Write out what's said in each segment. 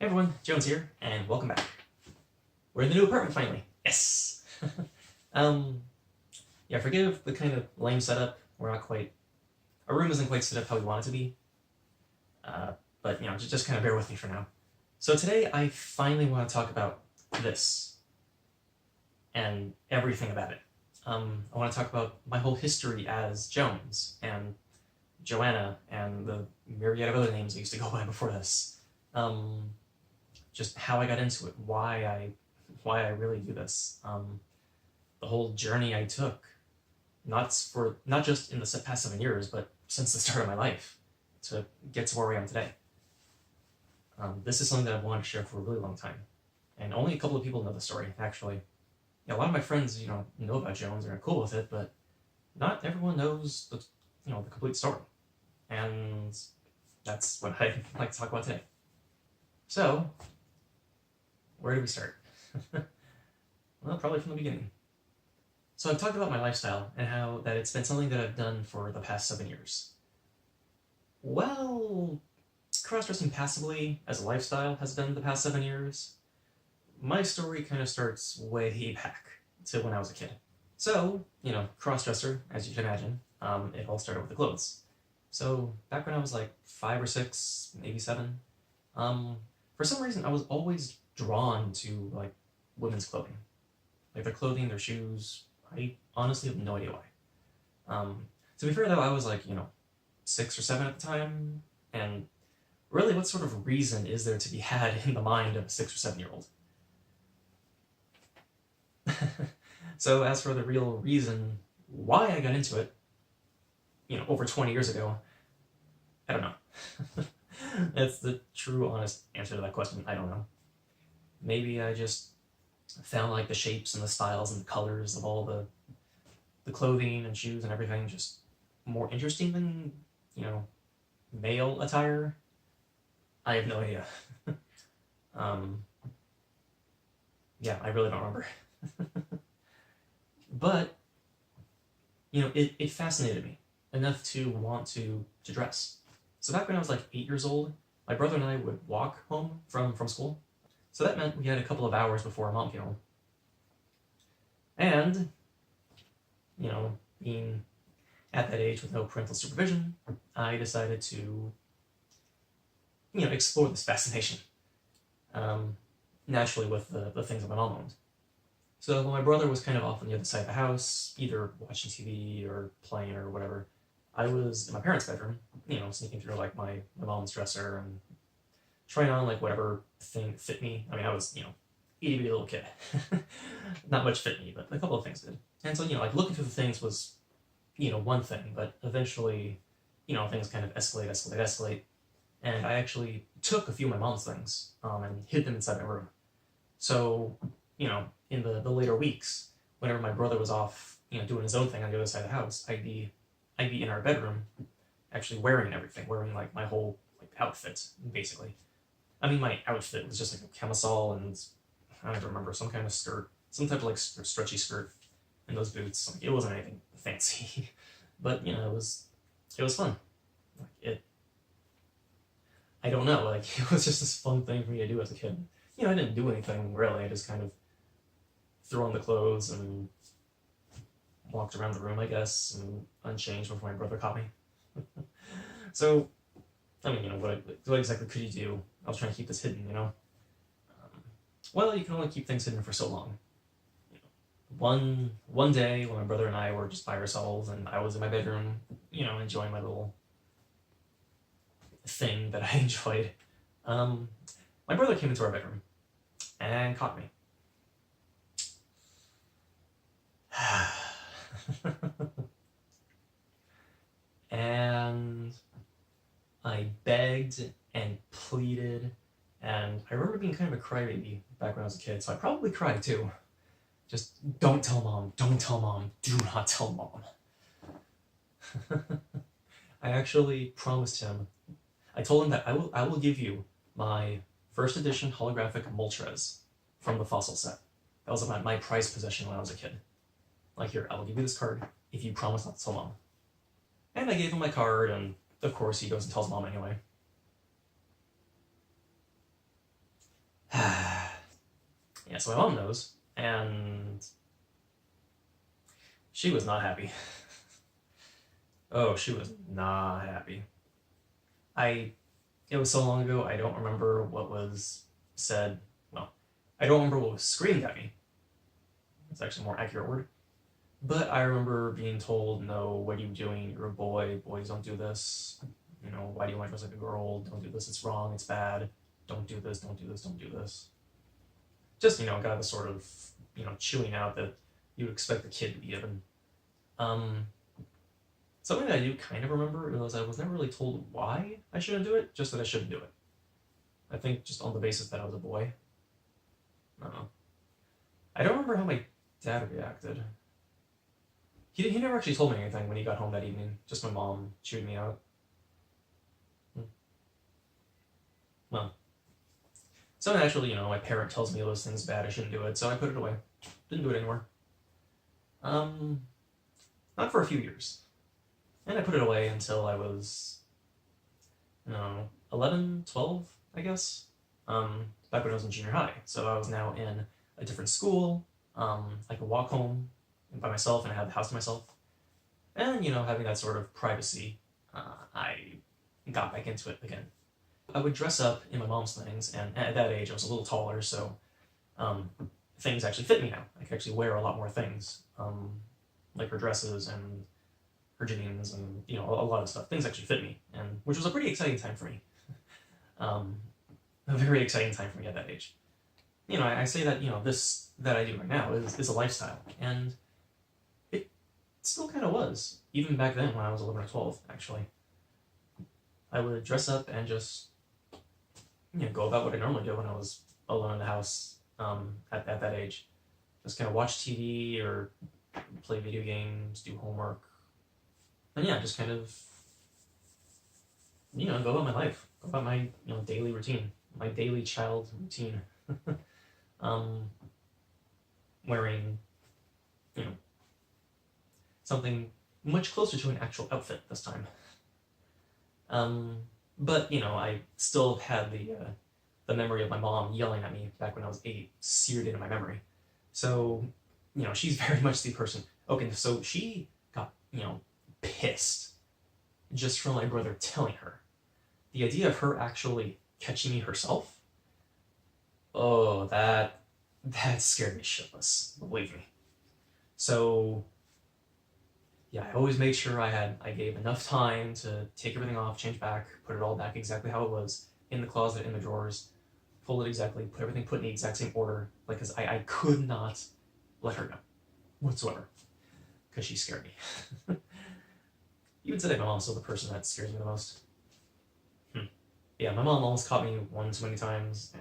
Hey everyone, Jones here, and welcome back. We're in the new apartment finally. Yes! Yeah, forgive the kind of lame setup. We're not quite... Our room isn't quite set up how we want it to be. But, just kind of bear with me for now. So today, I finally want to talk about this. And everything about it. I want to talk about my whole history as Jones, and Joanna, and the myriad of other names I used to go by before this. Just how I got into it, why I really do this, the whole journey I took, not just in the past 7 years, but since the start of my life, to get to where I am today. This is something that I've wanted to share for a really long time, and only a couple of people know the story, actually. Yeah, a lot of my friends, know about Jones and are cool with it, but not everyone knows the complete story, and that's what I'd like to talk about today. So, where do we start? Well, probably from the beginning. So I've talked about my lifestyle and how that it's been something that I've done for the past 7 years. Well, cross-dressing passively as a lifestyle has been the past 7 years. My story kind of starts way back to when I was a kid. So, cross-dresser, as you can imagine, it all started with the clothes. So back when I was like 5 or 6, maybe 7, for some reason I was always drawn to like women's clothing, like their clothing, their shoes. I honestly have no idea why. To be fair though, I was like 6 or 7 at the time, and really, what sort of reason is there to be had in the mind of a 6 or 7-year-old? So as for the real reason why I got into it, over 20 years ago, I don't know. That's the true, honest answer to that question. I don't know. Maybe I just found like the shapes and the styles and the colors of all the clothing and shoes and everything just more interesting than, male attire. I have no idea. Yeah, I really don't remember. But, it fascinated me enough to want to dress. So back when I was like 8 years old, my brother and I would walk home from school. So that meant we had a couple of hours before our mom came home. And, being at that age with no parental supervision, I decided to, explore this fascination. Naturally with the things that my mom owned. So when my brother was kind of off on the other side of the house, either watching TV or playing or whatever, I was in my parents' bedroom, sneaking through like my mom's dresser and trying on like whatever thing fit me. I mean, I was, itty bitty little kid. Not much fit me, but a couple of things did. And so, like looking through the things was, one thing, but eventually, things kind of escalate. And I actually took a few of my mom's things and hid them inside my room. So, in the later weeks, whenever my brother was off, doing his own thing on the other side of the house, I'd be in our bedroom, actually wearing everything, wearing like my whole like outfit, basically. I mean, my outfit was just like a camisole and I don't even remember, some kind of skirt, some type of like stretchy skirt, and those boots. Like, it wasn't anything fancy, but it was fun. Like I don't know, like it was just this fun thing for me to do as a kid. I didn't do anything really. I just kind of threw on the clothes and walked around the room, I guess, and unchanged before my brother caught me. So, I mean, what exactly could you do? I was trying to keep this hidden, well, you can only keep things hidden for so long. One day when my brother and I were just by ourselves and I was in my bedroom, enjoying my little thing that I enjoyed, my brother came into our bedroom and caught me. And I begged and pleaded, and I remember being kind of a crybaby back when I was a kid, so I probably cried too. Just, don't tell mom, don't tell mom, do not tell mom. I actually promised him, I told him that I will give you my first edition holographic Moltres from the Fossil set. That was my prized possession when I was a kid. Like, here, I will give you this card if you promise not to tell mom. And I gave him my card, and of course he goes and tells mom anyway. Yeah, so my mom knows, and she was not happy. Oh, she was not happy. It was so long ago, I don't remember what was said. Well, I don't remember what was screamed at me. It's actually a more accurate word. But I remember being told, no, what are you doing? You're a boy. Boys don't do this. You know, why do you want to dress like a girl? Don't do this. It's wrong. It's bad. Don't do this. Don't do this. Don't do this. Just, got the sort of, chewing out that you would expect the kid to be given. Something that I do kind of remember was I was never really told why I shouldn't do it, just that I shouldn't do it. I think just on the basis that I was a boy. I don't know. I don't remember how my dad reacted. He never actually told me anything when he got home that evening. Just my mom chewed me out. Well, so naturally, my parent tells me those things bad, I shouldn't do it, so I put it away. Didn't do it anymore. Not for a few years. And I put it away until I was, 11, 12, I guess. Back when I was in junior high. So I was now in a different school. I could walk home by myself and I had the house to myself. And, having that sort of privacy, I got back into it again. I would dress up in my mom's things, and at that age I was a little taller, so things actually fit me now. I could actually wear a lot more things, like her dresses and her jeans and, a lot of stuff. Things actually fit me, and which was a pretty exciting time for me. A very exciting time for me at that age. I say that, this that I do right now is a lifestyle, and it still kind of was, even back then when I was 11 or 12, actually. I would dress up and just, go about what I normally do when I was alone in the house at that age. Just kind of watch TV or play video games, do homework, and yeah, just kind of, go about my life, go about my, daily routine, my daily child routine. Wearing, something much closer to an actual outfit this time. But, I still had the memory of my mom yelling at me back when I was 8 seared into my memory. So, she's very much the person. Okay, so she got, pissed just from my brother telling her. The idea of her actually catching me herself, oh, that scared me shitless, believe me. So, yeah, I always made sure I gave enough time to take everything off, change back, put it all back exactly how it was, in the closet, in the drawers, fold it exactly, put everything in the exact same order, because I could not let her know, whatsoever, because she scared me. Even today, my mom's still the person that scares me the most. Yeah, my mom almost caught me one too many times,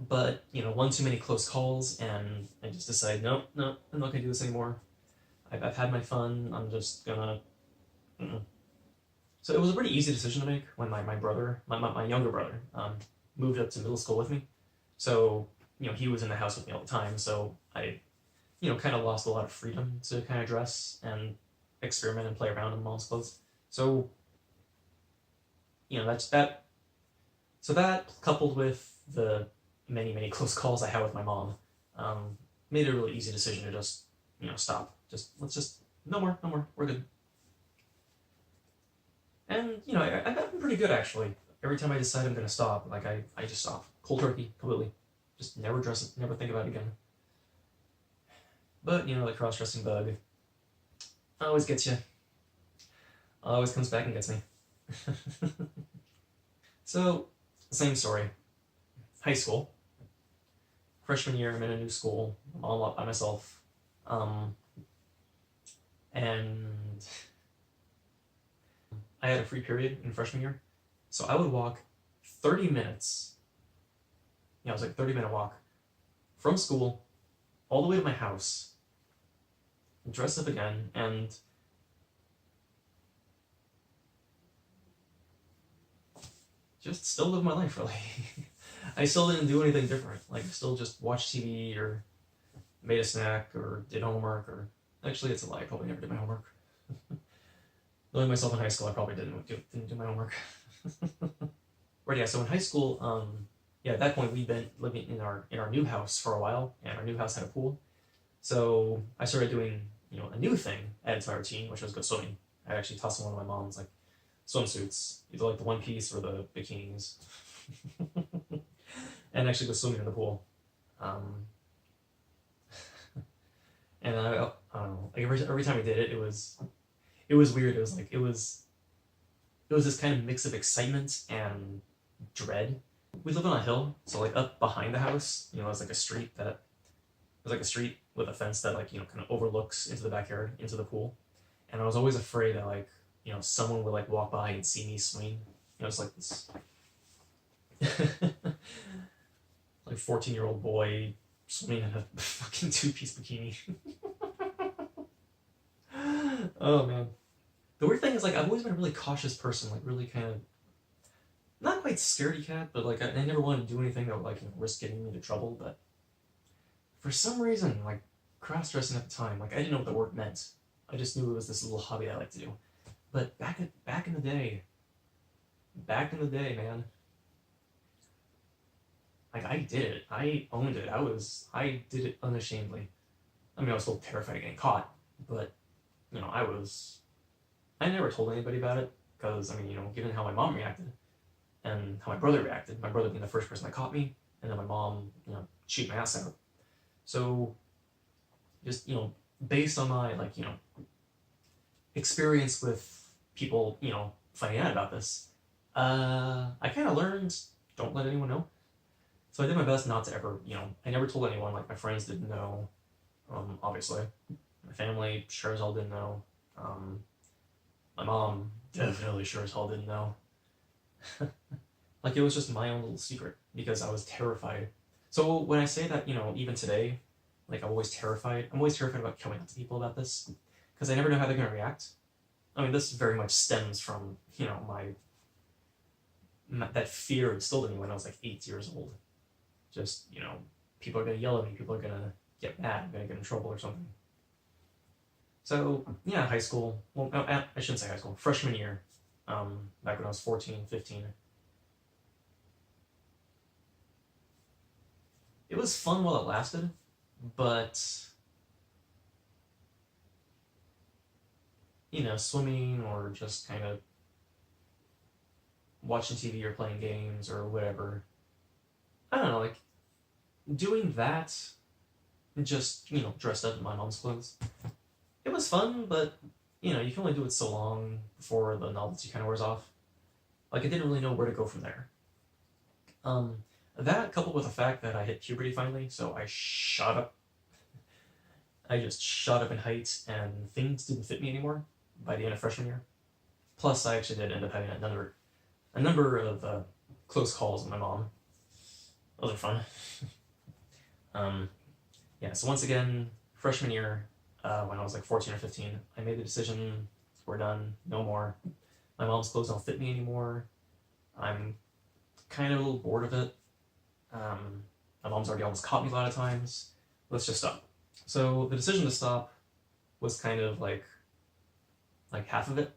but, one too many close calls, and I just decided, no, I'm not gonna do this anymore. I've had my fun, I'm just gonna... So it was a pretty easy decision to make when my brother, my younger brother, moved up to middle school with me. So, he was in the house with me all the time, so I, kind of lost a lot of freedom to kind of dress and experiment and play around in mom's clothes. So, that's that. So that, coupled with the many, many close calls I had with my mom, made it a really easy decision to just, stop. Let's just, no more, we're good. And, I've gotten pretty good, actually. Every time I decide I'm gonna stop, I just stop. Cold turkey, completely. Just never dress it, never think about it again. But, the cross-dressing bug always gets you. Always comes back and gets me. So, same story. High school. Freshman year, I'm in a new school. I'm all up by myself. And I had a free period in freshman year. So I would walk 30 minutes. It was like a 30-minute walk from school all the way to my house, dress up again, and just still live my life, really. I still didn't do anything different. Still just watched TV or made a snack or did homework, or... Actually, it's a lie. I probably never did my homework. Knowing myself in high school, I probably didn't do my homework. Right, yeah, so in high school, yeah, at that point we'd been living in our new house for a while, and our new house had a pool. So I started doing, a new thing added to my routine, which was go swimming. I actually tossed in one of my mom's like swimsuits, either like the one piece or the bikinis, and actually go swimming in the pool. Um, and I don't know, like every time we did it, it was weird. It was like it was this kind of mix of excitement and dread. We live on a hill, so like up behind the house, it's like a street that there's like a street with a fence that like kind of overlooks into the backyard, into the pool. And I was always afraid that like someone would like walk by and see me swing. It's like this like 14-year-old boy swimming in a fucking two-piece bikini. Oh man. The weird thing is like I've always been a really cautious person, like really kind of not quite scaredy cat, but like I never wanted to do anything that would like risk getting me into trouble. But for some reason, like cross-dressing at the time, like I didn't know what the word meant. I just knew it was this little hobby I like to do. But back in the day, man, like I did it. I owned it. I did it unashamedly. I mean, I was still terrified of getting caught, but I never told anybody about it because I mean, given how my mom reacted and how my brother reacted, my brother being the first person that caught me, and then my mom, shoot my ass out. So, just based on my like experience with people, finding out about this, I kind of learned don't let anyone know. So I did my best not to ever, I never told anyone. Like my friends didn't know, obviously. My family sure as hell didn't know. My mom definitely sure as hell didn't know. Like it was just my own little secret because I was terrified. So when I say that, even today, like I'm always terrified. I'm always terrified about coming out to people about this because I never know how they're gonna react. I mean, this very much stems from my that fear instilled in me when I was like 8 years old. Just people are gonna yell at me. People are gonna get mad. I'm gonna get in trouble or something. So yeah, high school. Well, no, I shouldn't say high school. Freshman year, back when I was 14, 15. It was fun while it lasted, but swimming or just kind of watching TV or playing games or whatever. I don't know, like doing that, just dressed up in my mom's clothes. It was fun, but you can only do it so long before the novelty kind of wears off. Like I didn't really know where to go from there. That coupled with the fact that I hit puberty finally, so I shot up. I just shot up in height, and things didn't fit me anymore by the end of freshman year. Plus, I actually did end up having a number of close calls with my mom. Those are fun. Yeah, so once again, freshman year, when I was like 14 or 15, I made the decision, we're done, no more. My mom's clothes don't fit me anymore. I'm kind of a little bored of it. My mom's already almost caught me a lot of times. Let's just stop. So the decision to stop was kind of like half of it.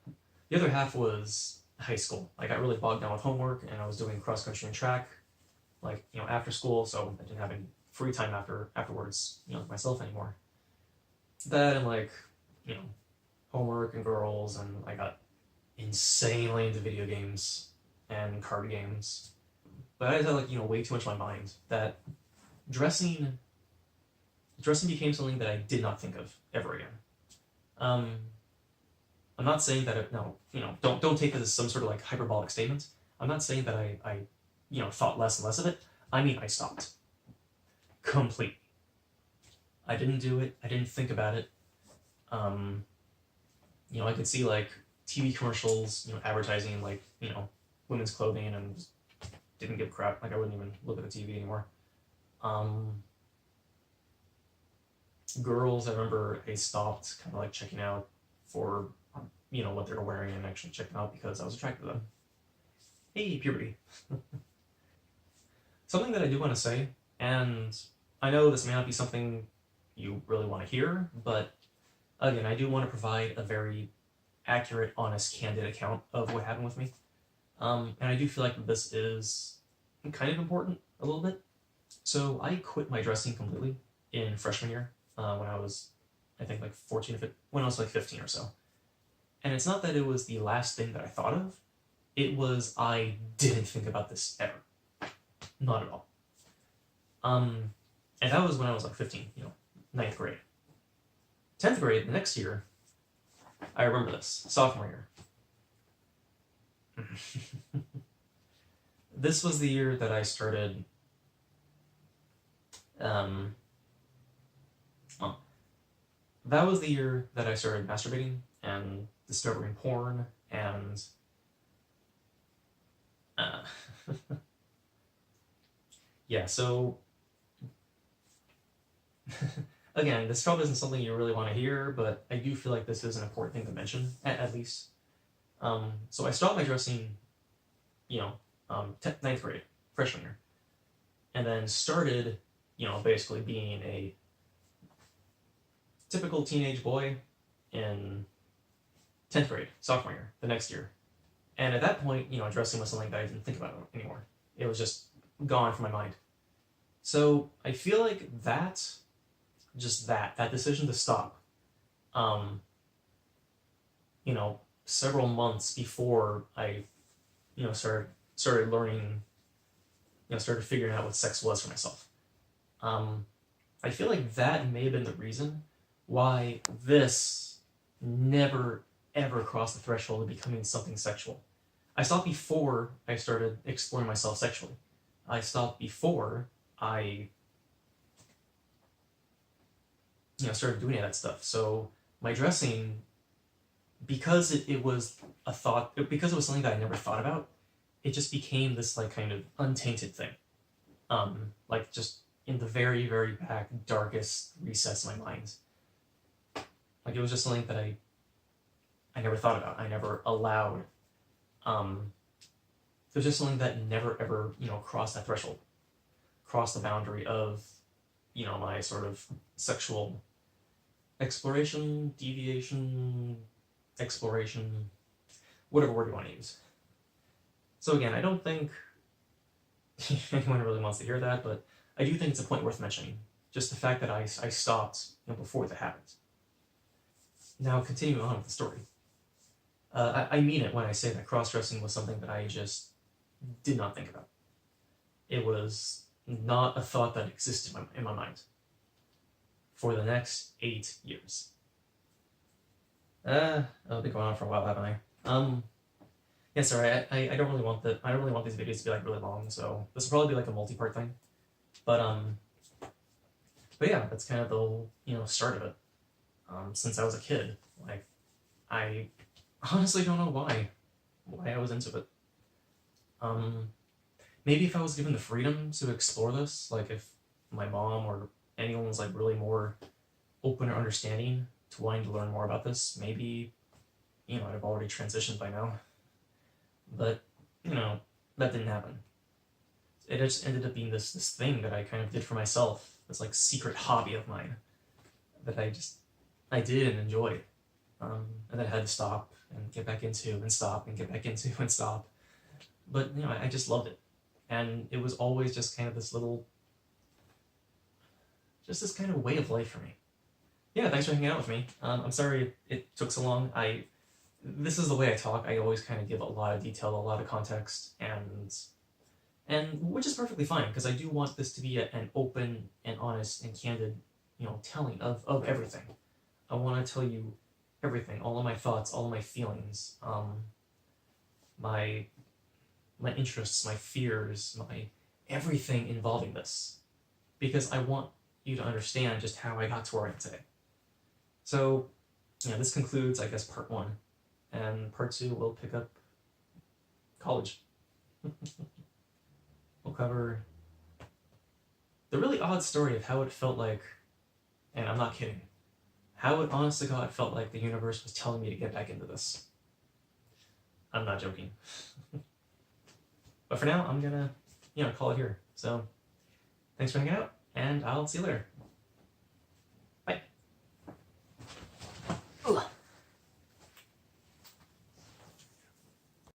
The other half was high school. I got really bogged down with homework, and I was doing cross country and track, like after school, so I didn't have any free time afterwards, myself anymore. That and like homework and girls, and I got insanely into video games and card games. But I had like way too much on my mind that dressing became something that I did not think of ever again. I'm not saying that don't take this as some sort of like hyperbolic statement. I'm not saying that I thought less and less of it. I mean, I stopped completely. I didn't do it. I didn't think about it. I could see like TV commercials, advertising like women's clothing, and just didn't give a crap. Like I wouldn't even look at the TV anymore. Girls, I remember I stopped kind of like checking out for what they were wearing and actually checking out because I was attracted to them. Hey, puberty. Something that I do want to say, and I know this may not be something you really want to hear, but again, I do want to provide a very accurate, honest, candid account of what happened with me. And I do feel like this is kind of important, a little bit. So I quit my dressing completely in freshman year when I was, I think, like 14 or 15, when I was like 15 or so. And it's not that it was the last thing that I thought of. It was I didn't think about this ever. Not at all. And that was when I was like 15, ninth grade. 10th grade, the next year, I remember this, sophomore year. This was the year that I started, that was the year that I started masturbating and discovering porn and, yeah, so, again, this probably isn't something you really want to hear, but I do feel like this is an important thing to mention, at least. So I stopped my dressing, ninth grade, freshman year, and then started, basically being a typical teenage boy in 10th grade, sophomore year, the next year. And at that point, dressing was something that I didn't think about anymore. It was just gone from my mind. So I feel like that decision to stop, several months before I, started learning, started figuring out what sex was for myself. I feel like that may have been the reason why this never ever crossed the threshold of becoming something sexual. I stopped before I started exploring myself sexually. I stopped before I started doing all that stuff. So my dressing, because it was a thought, because it was something that I never thought about, it just became this like kind of untainted thing. Like just in the very, very back, darkest recess of my mind. Like it was just something that I never thought about. I never allowed. It was just something that never ever, crossed that threshold, crossed the boundary of, my sort of sexual exploration, deviation, exploration, whatever word you want to use. So again, I don't think anyone really wants to hear that, but I do think it's a point worth mentioning. Just the fact that I stopped before that happened. Now, continuing on with the story. I mean it when I say that cross-dressing was something that I just did not think about. It was not a thought that existed in my mind for the next 8 years. I've been going on for a while, haven't I? Yeah, sorry, I don't really want these videos to be like really long, so this will probably be like a multi-part thing. But yeah, that's kind of the whole, start of it. Since I was a kid, like, I honestly don't know why I was into it. Maybe if I was given the freedom to explore this, like if my mom or anyone was like really more open or understanding to wanting to learn more about this, maybe, I'd have already transitioned by now. But, that didn't happen. It just ended up being this thing that I kind of did for myself, this like secret hobby of mine that I did and enjoyed. And then I had to stop and get back into and stop and get back into and stop. But, I just loved it. And it was always just kind of this little, just this kind of way of life for me. Yeah, thanks for hanging out with me. I'm sorry it took so long. This is the way I talk. I always kind of give a lot of detail, a lot of context, and which is perfectly fine, because I do want this to be an open and honest and candid, telling of everything. I want to tell you everything, all of my thoughts, all of my feelings, my interests, my fears, my everything involving this, because I want you to understand just how I got to where I am today. So, this concludes, I guess, part 1, and part 2 will pick up college. We'll cover the really odd story of how it felt like, and I'm not kidding, how it honest to God felt like the universe was telling me to get back into this. I'm not joking. But for now, I'm gonna, call it here. So, thanks for hanging out, and I'll see you later.